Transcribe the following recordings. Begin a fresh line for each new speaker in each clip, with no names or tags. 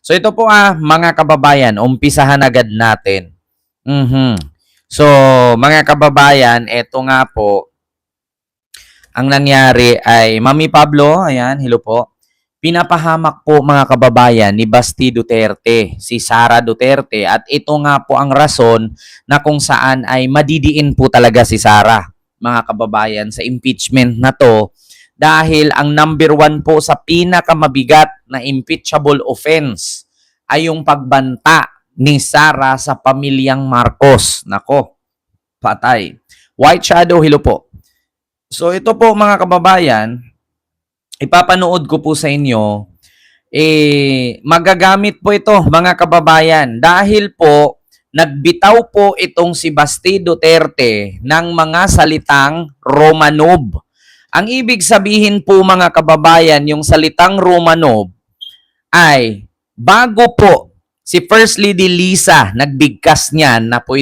So ito po mga kababayan, umpisahan agad natin. So mga kababayan, ito nga po, ang nangyari ay Mami Pablo, ayan, hello po. Pinapahamak po mga kababayan ni Basti Duterte, si Sara Duterte, at ito nga po ang rason na kung saan ay madidiin po talaga si Sara, mga kababayan, sa impeachment na to dahil ang number one po sa pinakamabigat na impeachable offense ay yung pagbanta ni Sara sa pamilyang Marcos. Nako, patay. White Shadow, hello po. So ito po mga kababayan, ipapanood ko po sa inyo, magagamit po ito mga kababayan dahil po nagbitaw po itong si Basti Duterte ng mga salitang Romanov. Ang ibig sabihin po mga kababayan, yung salitang Romanov ay bago po si First Lady Lisa nagbigkas niyan na po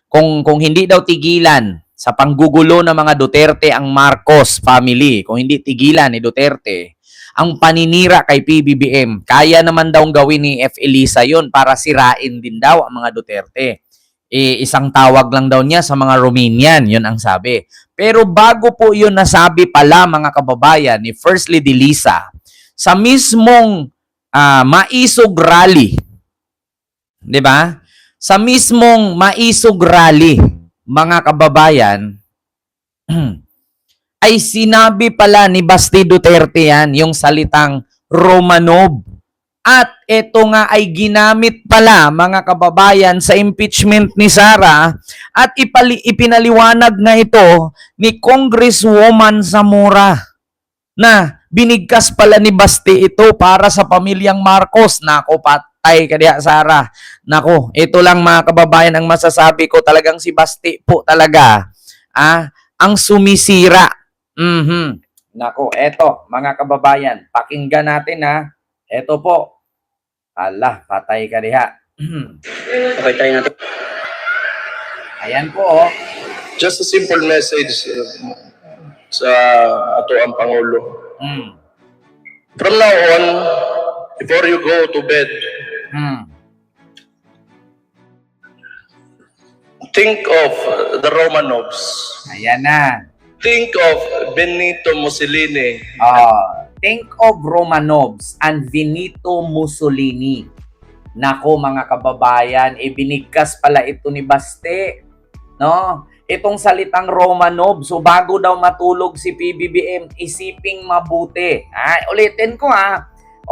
kung hindi daw tigilan sa panggugulo ng mga Duterte ang Marcos family, kung hindi tigilan ni Duterte ang paninira kay PBBM, kaya naman daw gawin ni F. Elisa yun para sirain din daw ang mga Duterte. Isang tawag lang daw niya sa mga Romanian, yun ang sabi. Pero bago po yun nasabi pala mga kababayan ni First Lady Lisa, sa mismong Maisog Rally, di ba? Sa mismong Maisog Rally, mga kababayan, ay sinabi pala ni Basti Duterte yan, yung salitang Romanov. At ito nga ay ginamit pala, mga kababayan, sa impeachment ni Sara at ipinaliwanag na ito ni Congresswoman Zamora na binigkas pala ni Basti ito para sa pamilyang Marcos. Nako, patay ka diya, Sara. Nako, ito lang mga kababayan ang masasabi ko, talagang si Basti po talaga ang sumisira. Nako, eto mga kababayan, pakinggan natin Eto po. Ala, patay ka diha.
Okay, tayo natin.
Ayan po.
Just a simple message sa ato ang Pangulo. From now on, before you go to bed, think of the Romanovs.
Ayan na.
Think of Benito Mussolini.
Think of Romanovs and Benito Mussolini. Nako mga kababayan, binigkas pala ito ni Baste, no? Itong salitang Romanov. So bago daw matulog si PBBM, isiping mabuti. Ulitin ko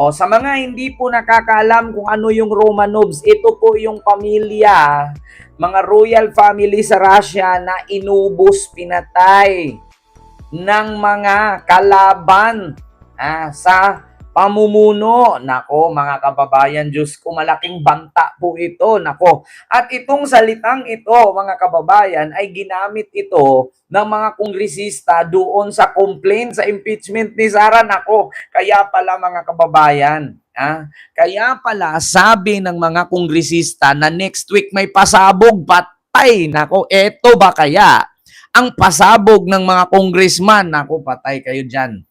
sa mga hindi po nakakaalam kung ano yung Romanovs, ito po yung pamilya, mga royal family sa Russia na inubos, pinatay ng mga kalaban sa pamumuno. Nako mga kababayan, Diyos ko, malaking banta po ito. Nako. At itong salitang ito mga kababayan ay ginamit ito ng mga kongresista doon sa complaint sa impeachment ni Sara. Nako, kaya pala mga kababayan, kaya pala sabi ng mga kongresista na next week may pasabog, patay. Nako, eto ba kaya ang pasabog ng mga congressman? Nako, patay kayo dyan.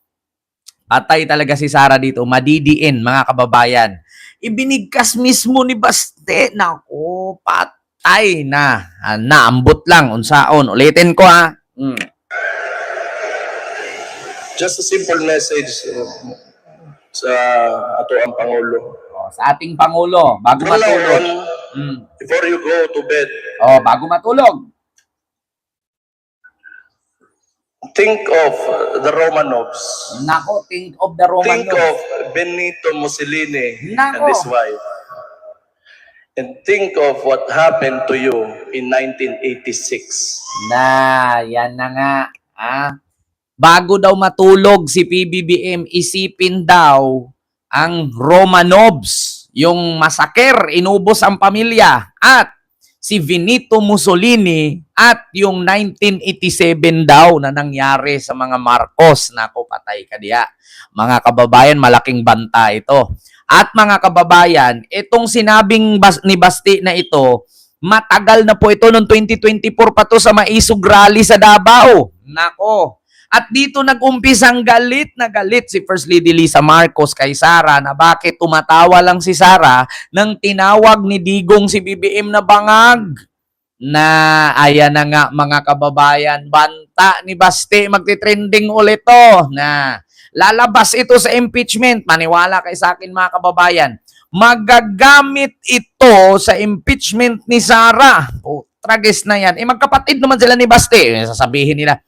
Patay talaga si Sara dito, madidiin mga kababayan. Ibinigkas mismo ni Baste. Nako, patay na. Naambot lang, unsaon. Ulitin ko
Just a simple message sa ato ang Pangulo.
Sa ating Pangulo, bago
From now
matulog.
on, before you go to bed,
bago matulog.
think of the Romanovs.
Nako, think of the Romanovs.
Think of Benito Mussolini
Nako.
and his wife. And think of what happened to you in 1986.
Yan na nga. Bago daw matulog si PBBM, isipin daw ang Romanovs, yung masaker, inubos ang pamilya, at si Benito Mussolini at yung 1987 daw na nangyari sa mga Marcos. Nako, patay ka diya. Mga kababayan, malaking banta ito. At mga kababayan, itong sinabing ni Basti na ito, matagal na po ito, noong 2024 pa to sa Maisog Rally sa Davao. Nako, At dito nag-umpisang galit na galit si First Lady Lisa Marcos kay Sara na bakit tumatawa lang si Sara nang tinawag ni Digong si BBM na bangag. Na ayan na nga mga kababayan, banta ni Baste, magti-trending ulit to na lalabas ito sa impeachment. Maniwala kay sa akin mga kababayan, magagamit ito sa impeachment ni Sara. Tragis na yan. Magkapatid naman sila ni Baste. Sasabihin nila,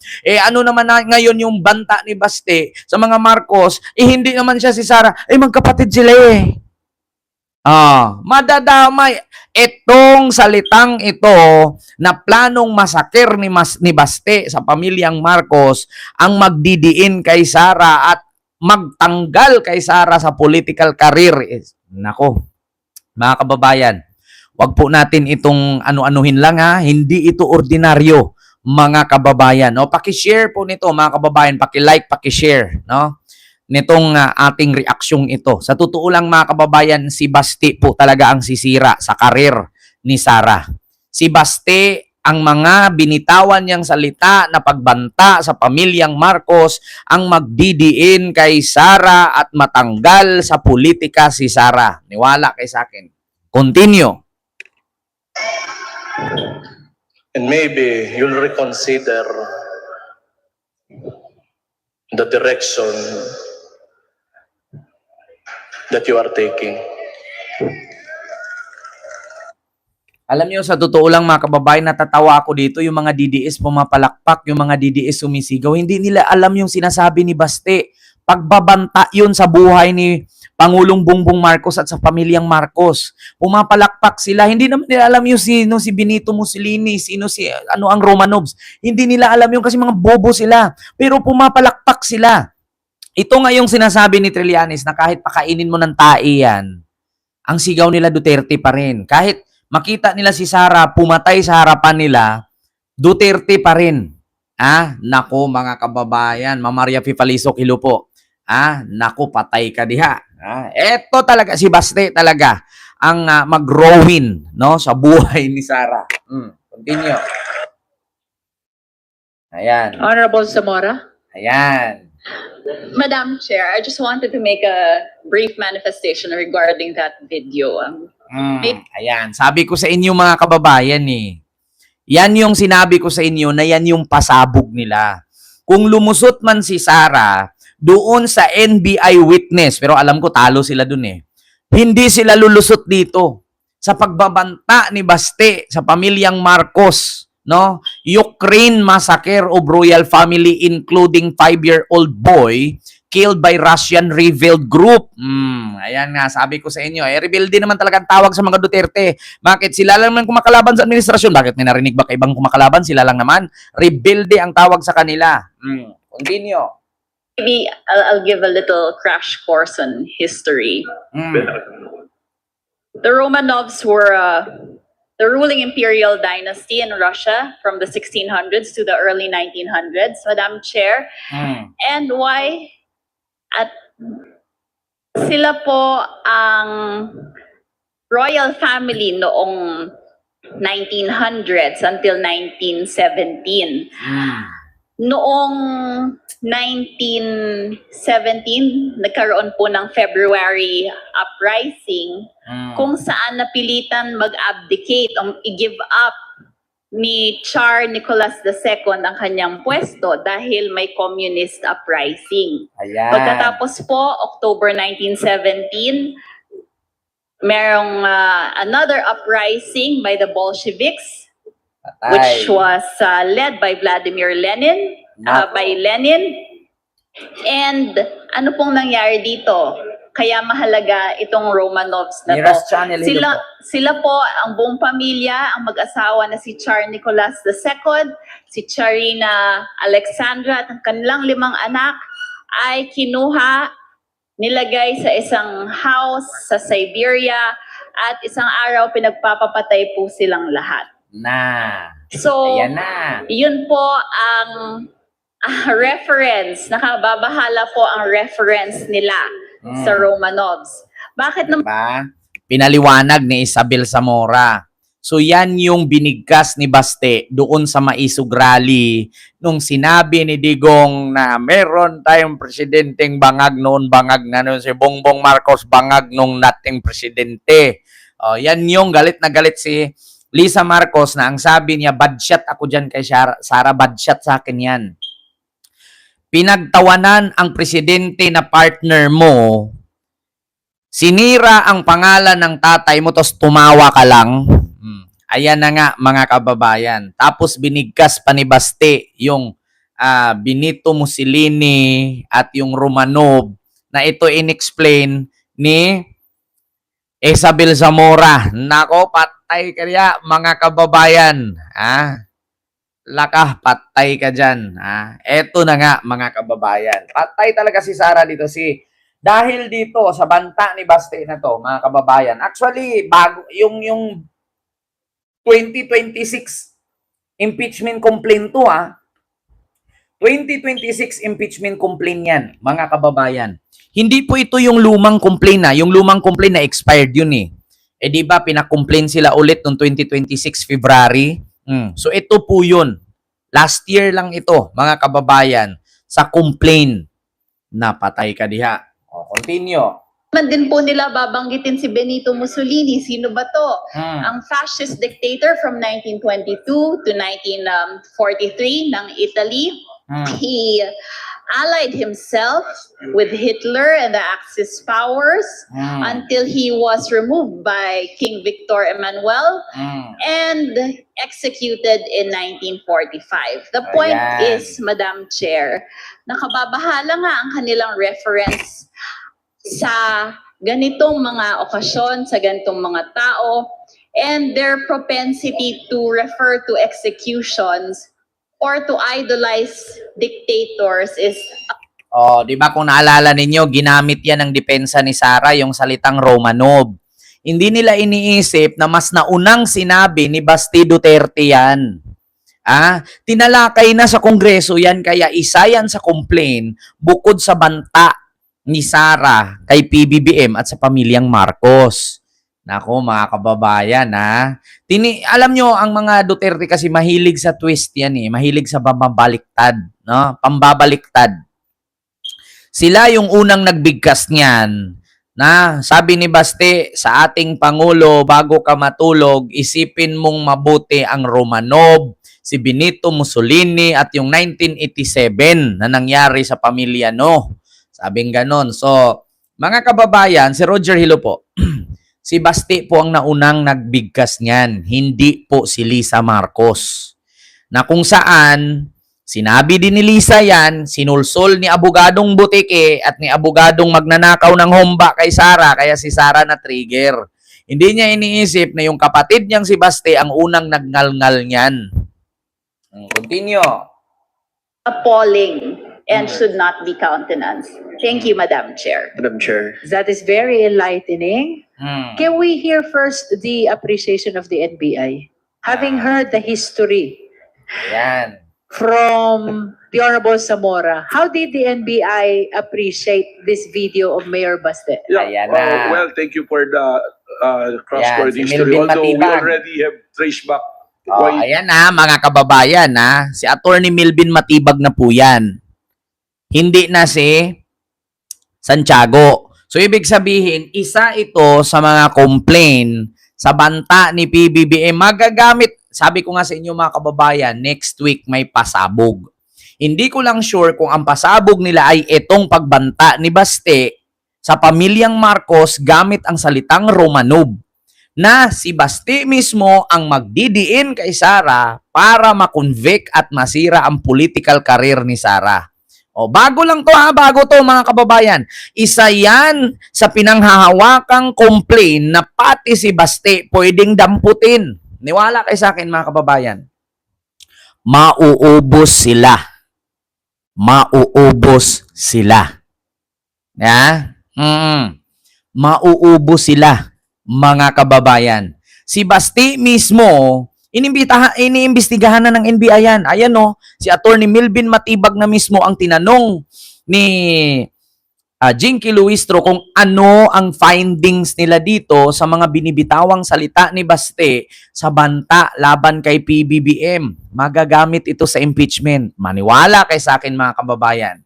ano naman na ngayon yung banta ni Baste sa mga Marcos, hindi naman siya si Sara. Magkapatid sila madadamay. Itong salitang ito na planong masakir ni Baste sa pamilyang Marcos ang magdidiin kay Sara at magtanggal kay Sara sa political career. Nako, mga kababayan, wag po natin itong ano-anuhin lang ha. Hindi ito ordinaryo, mga kababayan. No, paki-share po nito, mga kababayan, paki-like, paki-share, no? Nitong ating reaksyong ito. Sa totoo lang mga kababayan, si Baste po talaga ang sisira sa karir ni Sara. Si Baste, ang mga binitawan niyang salita na pagbanta sa pamilyang Marcos ang magdidiin kay Sara at matanggal sa politika si Sara. Niwala kay sa akin. Continue.
And maybe you'll reconsider the direction that you are taking.
Alam niyo, sa totoo lang mga kababayan, natatawa ako dito, yung mga DDS pumapalakpak, yung mga DDS sumisigaw, hindi nila alam yung sinasabi ni Baste. Pagbabanta yun sa buhay ni Pangulong Bongbong Marcos at sa pamilyang Marcos. Pumapalakpak sila, hindi naman nila alam yung sino si Benito Mussolini, sino si ang Romanovs. Hindi nila alam yung kasi mga bobo sila. Pero pumapalakpak sila. Ito nga yung sinasabi ni Trillanes na kahit pakainin mo ng tae yan, ang sigaw nila Duterte pa rin. Kahit makita nila si Sara pumatay sa harapan nila, Duterte pa rin. Nako mga kababayan, Ma'am Maria Fifalisok, hilo po. Nako, patay ka diha. Eto talaga, si Baste talaga ang mag-ruin, no, sa buhay ni Sara. Continue. Ayan.
Honorable Zamora.
Ayan.
Madam Chair, I just wanted to make a brief manifestation regarding that video.
Ayan. Sabi ko sa inyo mga kababayan yan yung sinabi ko sa inyo na yan yung pasabog nila. Kung lumusot man si Sara doon sa NBI witness, pero alam ko talo sila dun hindi sila lulusot dito sa pagbabanta ni Baste sa pamilyang Marcos. No? Ukraine massacre of royal family including 5-year-old boy killed by Russian revealed group. Ayan nga, sabi ko sa inyo. Rebelde naman talagang tawag sa mga Duterte. Bakit? Sila lang naman kumakalaban sa administrasyon. Bakit may narinig ba kaibang kumakalaban? Sila lang naman. Rebelde ang tawag sa kanila. Continue.
Maybe I'll give a little crash course on history. The Romanovs were the ruling imperial dynasty in Russia from the 1600s to the early 1900s, Madam Chair. And why? At sila po ang royal family noong 1900s until 1917. Noong 1917, nagkaroon po ng February uprising kung saan napilitan mag-abdicate o i-give up ni Tsar Nicholas II ang kanyang pwesto dahil may communist uprising.
Ayan.
Pagkatapos po, October 1917, merong another uprising by the Bolsheviks, which was led by Vladimir Lenin, by Lenin. And ano pong nangyari dito? Kaya mahalaga itong Romanovs na to. Sila po, ang buong pamilya, ang mag-asawa na si Tsar Nicholas II, si Tsarina Alexandra at ang kanilang 5 anak ay kinuha, nilagay sa isang house sa Siberia at isang araw pinagpapapatay po silang lahat. So,
ayan na.
Yun po ang reference, nakababahala po ang reference nila sa Romanovs. Bakit naman?
Diba? Pinaliwanag ni Isabel Zamora. So yan yung binigkas ni Baste doon sa Maisog Rally nung sinabi ni Digong na meron tayong presidenteng bangag noon, bangag na noon si Bongbong Marcos, bangag nung dating presidente. Yan yung galit na galit si Lisa Marcos na ang sabi niya, bad shot ako dyan kay Sara, bad shot sa akin yan. Pinagtawanan ang presidente na partner mo, sinira ang pangalan ng tatay mo, tapos tumawa ka lang. Ayan na nga mga kababayan. Tapos binigkas pa ni Baste yung Benito Mussolini at yung Romanov na ito inexplain ni Isabel Zamora. Nako, patay kaya mga kababayan. Laka, patay ka dyan. Eto na nga mga kababayan. Patay talaga si Sara dito. Dahil dito sa banta ni Baste na to mga kababayan. Actually, bago yung 2026 impeachment complaint to 2026 impeachment complaint yan, mga kababayan. Hindi po ito yung lumang complaint Yung lumang complaint na expired yun di ba pina-complain sila ulit noong 2026 February? So ito po yun. Last year lang ito, mga kababayan, sa complaint na patay ka diha. Continue.
Man din po nila babanggitin si Benito Mussolini. Sino ba to? Ang fascist dictator from 1922 to 1943 ng Italy. He allied himself with Hitler and the Axis powers until he was removed by King Victor Emmanuel and executed in 1945. The point is, Madam Chair, nakababahala nga ang kanilang reference sa ganitong mga okasyon, sa ganitong mga tao, and their propensity to refer to executions or to idolize dictators is...
di ba kung naalala ninyo, ginamit yan ng depensa ni Sara, yung salitang Romanov. Hindi nila iniisip na mas naunang sinabi ni Basti Duterte yan. Tinalakay na sa Kongreso yan, kaya isa yan sa complaint bukod sa banta ni Sara kay PBBM at sa pamilyang Marcos. Nako mga kababayan alam nyo, ang mga Duterte kasi mahilig sa twist yan mahilig sa pambabaliktad, no? Pambabaliktad. Sila yung unang nagbigkas niyan na sabi ni Baste sa ating Pangulo, bago ka matulog, isipin mong mabuti ang Romanov, si Benito Mussolini at yung 1987 na nangyari sa pamilya Sabing ganon. So, mga kababayan, si Roger Hilo po, si Baste po ang naunang nagbigkas niyan, hindi po si Lisa Marcos. Na kung saan, sinabi din ni Lisa yan, sinulsol ni abogadong Butike at ni abogadong magnanakaw ng homba kay Sara, kaya si Sara na trigger. Hindi niya iniisip na yung kapatid niyang si Baste ang unang nagngalngal niyan. Continue.
Appalling and should not be countenanced. Thank you, Madam Chair.
Madam Chair.
That is very enlightening. Can we hear first the appreciation of the NBI? Having heard the history
Ayan.
from the Honorable Zamora, how did the NBI appreciate this video of Mayor Baste?
Ayan na.
Well, thank you for the cross-cording
si
story.
Melvin
Although we
Matibag.
already have traced back why
Ayan mga kababayan si Attorney Melvin Matibag na po yan. Hindi na si Santiago. So, ibig sabihin, isa ito sa mga complaint sa banta ni PBBM. Magagamit, sabi ko nga sa inyo mga kababayan, next week may pasabog. Hindi ko lang sure kung ang pasabog nila ay itong pagbanta ni Baste sa pamilyang Marcos gamit ang salitang Romanov, na si Baste mismo ang magdidiin kay Sara para makonvict at masira ang political career ni Sara. Bago lang to bago to mga kababayan. Isa yan sa pinanghahawakang complaint na pati si Baste pwedeng damputin. Niwala kayo sa akin mga kababayan. Mauubos sila. Mauubos sila. Mauubos sila mga kababayan. Si Baste mismo, iniimbestigahan na ng NBI yan. Ayan si Attorney Melvin Matibag na mismo ang tinanong ni Jinky Luistro kung ano ang findings nila dito sa mga binibitawang salita ni Baste sa banta laban kay PBBM. Magagamit ito sa impeachment. Maniwala kay sa akin mga kababayan.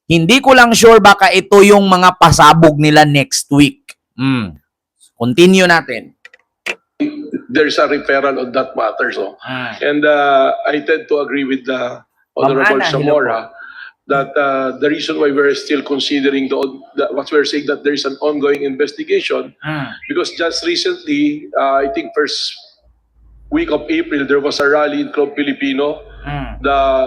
Hindi ko lang sure baka ito yung mga pasabog nila next week. Continue natin.
There's a referral on that matter. So, and I tend to agree with the Honorable
Ana,
Zamora that the reason why we're still considering what we're saying that there's an ongoing investigation because just recently, I think first week of April, there was a rally in Club Filipino.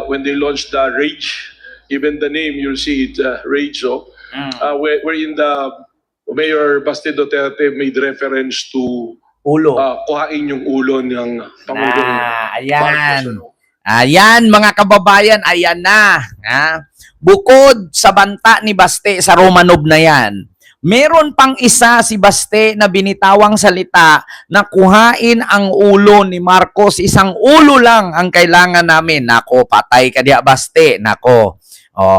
When they launched the Rage, even the name you'll see it, Rage. So, wherein the Mayor Baste Duterte made reference to
Ulo.
kuhain yung ulo ng Pangulong
Ayan.
Marcos, ano?
Ayan, mga kababayan, ayan na. Bukod sa banta ni Baste sa Romanov na yan, meron pang isa si Baste na binitawang salita na kuhain ang ulo ni Marcos. Isang ulo lang ang kailangan namin. Nako, patay ka diya, Baste. Nako.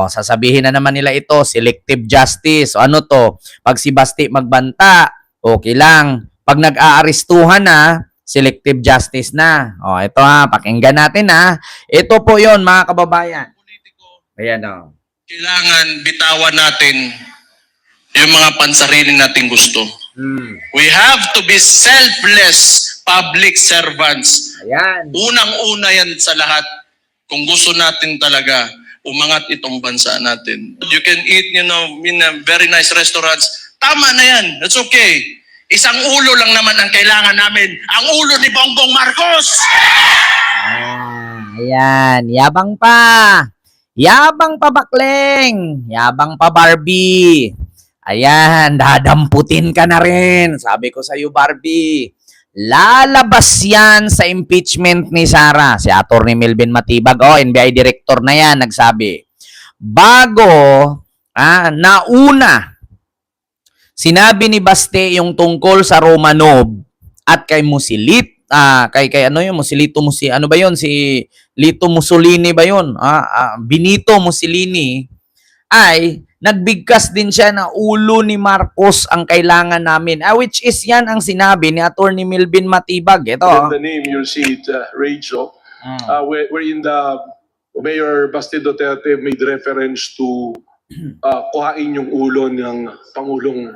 Sasabihin na naman nila ito, selective justice. O ano to? Pag si Baste magbanta, okay lang. Pag nag-aarestuhan na, selective justice na. Ito pakinggan natin Ito po yon mga kababayan. Ayan
Kailangan bitawan natin yung mga pansarili nating gusto. We have to be selfless public servants.
Ayan.
Unang-una yan sa lahat. Kung gusto natin talaga umangat itong bansa natin. You can eat, in very nice restaurants. Tama na yan. That's okay. Isang ulo lang naman ang kailangan namin. Ang ulo ni Bongbong Marcos!
Ayan. Yabang pa. Yabang pa, Bakleng. Yabang pa, Barbie. Ayan. Dadamputin ka na rin. Sabi ko sa'yo, Barbie. Lalabas yan sa impeachment ni Sara. Si Atty. Melvin Matibag. NBI director na yan. Nagsabi. Bago, nauna, sinabi ni Baste yung tungkol sa Romanov at kay Musilit, ano ba yon? Si Lito Mussolini ba yon? Benito Mussolini ay nagbigkas din siya na ulo ni Marcos ang kailangan namin. Which is yan ang sinabi ni Atty. Melvin Matibag. Ito.
Even the name you'll see it, Rachel, wherein the Mayor Baste Duterte made reference to kuhain yung ulo ng Pangulong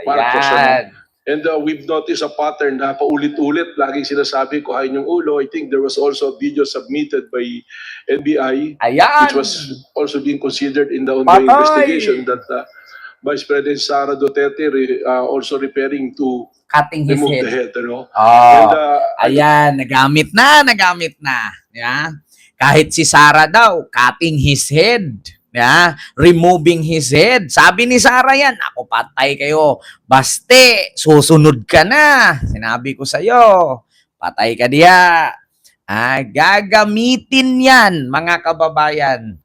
Marcos.
Ayan.
And we've noticed a pattern na paulit-ulit, laging sinasabi, kuhain yung ulo. I think there was also a video submitted by NBI,
Ayan.
which was also being considered in the ongoing investigation that Vice President Sara Duterte also referring to
Cutting his
remove
head.
the head. Ano?
Ayan, nagamit na. Yeah. Kahit si Sara daw, cutting his head. Yeah, removing his head. Sabi ni Sara yan, ako patay kayo. Baste, susunod ka na. Sinabi ko sa'yo, patay ka diya. Gagamitin yan, mga kababayan.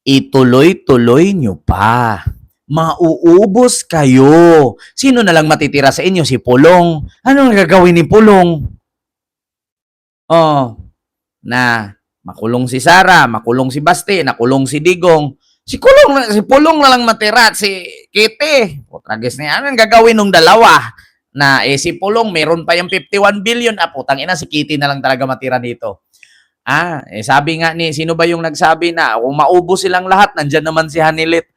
Ituloy-tuloy nyo pa. Mauubos kayo. Sino na lang matitira sa inyo? Si Pulong. Anong gagawin ni Pulong? Makulong si Sara, makulong si Baste, nakulong si Digong. Si Pulong na lang matira, si Kitty. Putragis na yan. Anong gagawin ng dalawa? Si Pulong, meron pa yung 51 billion. Putang ina, si Kitty na lang talaga matira dito. Sabi nga sino ba yung nagsabi na kung maubos silang lahat, nandyan naman si Hanilit.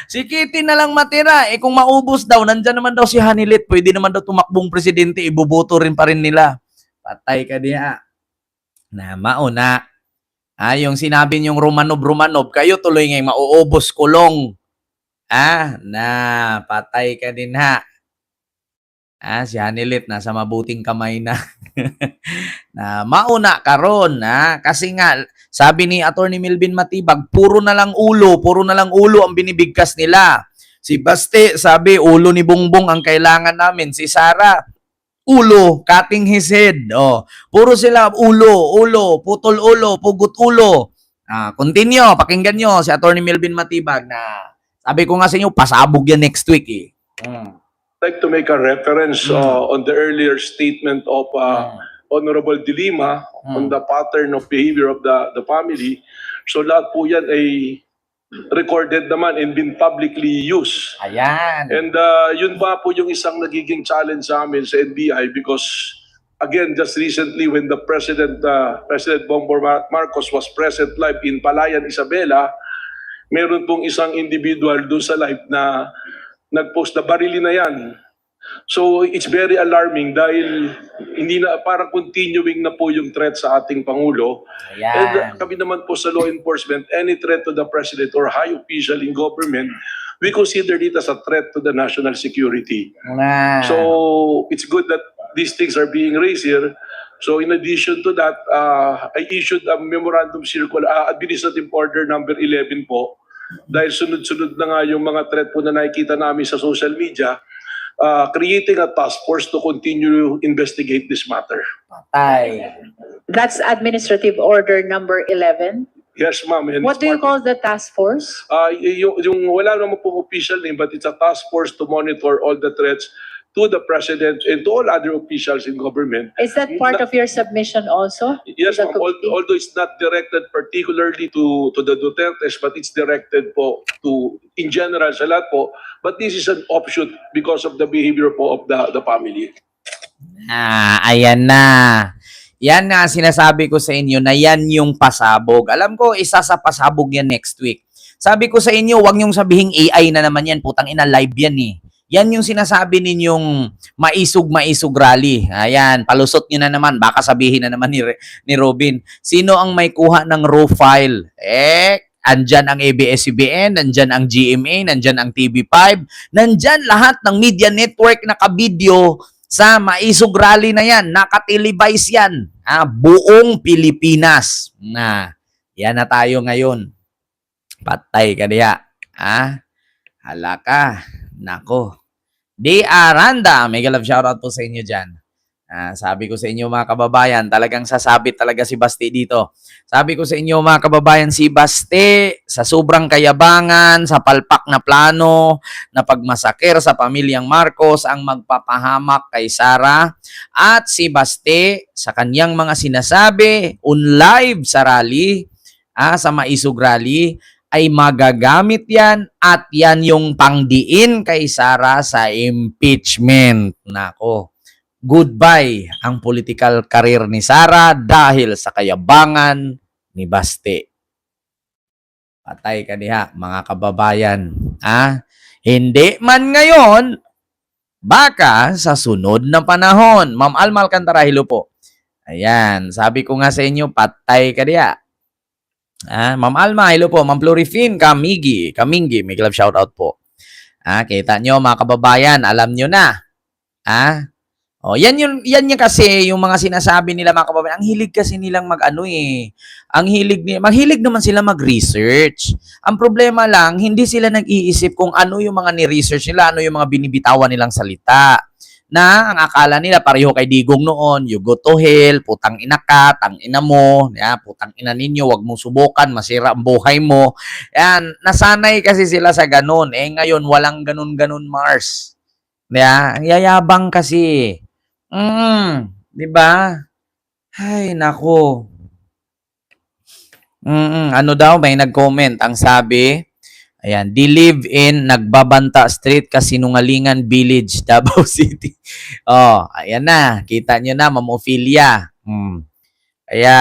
Si Kitty na lang matira. Kung maubos daw, nandyan naman daw si Hanilit. Pwede naman daw tumakbong presidente, ibuboto rin pa rin nila. Patay ka diya. Mauna. Yung sinabi niyong Romanov, kayo tuloy ngayon mauubos kulong. Patay ka din si Hanilit nasa mabuting kamay na. Mauna karon kasi nga sabi ni Atty. Melvin Matibag, puro na lang ulo ang binibigkas nila. Si Baste sabi ulo ni Bongbong ang kailangan namin. Si Sara ulo, cutting his head. Puro sila ulo, putol ulo, pugot ulo. Continue, pakinggan nyo si Atty. Melvin Matibag na sabi ko nga sa inyo, pasabog yan next week
I'd like to make a reference on the earlier statement of Honorable De Lima on the pattern of behavior of the family. So lahat po yan ay recorded naman and been publicly used.
Ayan.
And yun pa po yung isang nagiging challenge sa amin sa NBI because again, just recently when the President Bongbong Marcos was present live in Palayan, Isabela, meron pong isang individual doon sa live na nag-post na barili na yan. So it's very alarming dahil hindi na parang continuing na po yung threat sa ating Pangulo.
Ayan.
And kami naman po sa law enforcement, any threat to the President or high official in government, we consider it as a threat to the national security.
Na.
So it's good that these things are being raised here. So in addition to that, I issued a memorandum circular, administrative order number 11 po. Dahil sunod-sunod na nga yung mga threat po na nakikita namin sa social media, creating a task force to continue to investigate this matter.
Patay.
That's Administrative Order number 11.
Yes, ma'am. And
What
it's
do you
part-
call the task force?
yung wala naman pong official name, but it's a task force to monitor all the threats to the President and to all other officials in government.
Is that part of your submission also?
Yes,
To the
ma'am.
committee?
Although it's not directed particularly to the Dutertes, but it's directed po to, in general, sa lahat po. But this is an offshoot because of the behavior po of the family.
Ayan na. Yan nga sinasabi ko sa inyo na yan yung pasabog. Alam ko, isa sa pasabog yan next week. Sabi ko sa inyo, huwag niyong sabihing AI na naman yan. Putang ina, live yan eh. Yan yung sinasabi ninyong maisog rally. Ayan, palusot niyo na naman. Baka sabihin na naman ni Robin. Sino ang may kuha ng raw file? Andyan ang ABS-CBN, nandyan ang GMA, nandyan ang TV5, nandyan lahat ng media network na kabidyo sa maisog rally na yan. Nakatelevise yan. Buong Pilipinas. Yan na tayo ngayon. Patay ka diya. Hala ka. Nako. Di Aranda. Mega love shoutout po sa inyo dyan. Sabi ko sa inyo mga kababayan, talagang sasabit talaga si Basti dito. Sabi ko sa inyo mga kababayan, si Basti sa sobrang kayabangan, sa palpak na plano, na pagmasakir sa pamilyang Marcos ang magpapahamak kay Sara. At si Basti sa kanyang mga sinasabi on live sa rally, sa maisog rally, ay magagamit yan at yan yung pangdiin kay Sara sa impeachment. Nako. Goodbye ang political career ni Sara dahil sa kayabangan ni Basti. Patay ka diha, mga kababayan. Hindi man ngayon, baka sa sunod na panahon. Ma'am Alma Alcantara, hello po. Ayan, sabi ko nga sa inyo, patay ka diha. Ma'am Alma, hello po. Ma'am Florifin, Kamingi, may love shoutout po. Kita nyo mga kababayan, alam nyo na. Yan yung kasi yung mga sinasabi nila mga kababayan. Ang hilig kasi nilang mahilig naman sila mag-research. Ang problema lang, hindi sila nag-iisip kung ano yung mga ni-research nila, ano yung mga binibitawan nilang salita. Na ang akala nila pareho kay Digong noon, you go to hell, putang ina ka, tang ina mo, putang ina ninyo, wag mong subukan, masira ang buhay mo. Yan, nasanay kasi sila sa ganun. Ngayon walang ganun-ganun, Mars. Ang yayabang kasi. Di ba? Ay, nako. Ano daw, may nag-comment. Ang sabi, ayan, they live in Nagbabanta Street, Kasinungalingan Village, Davao City. Ayan na. Kita nyo na, Ma'am Ophelia. Kaya,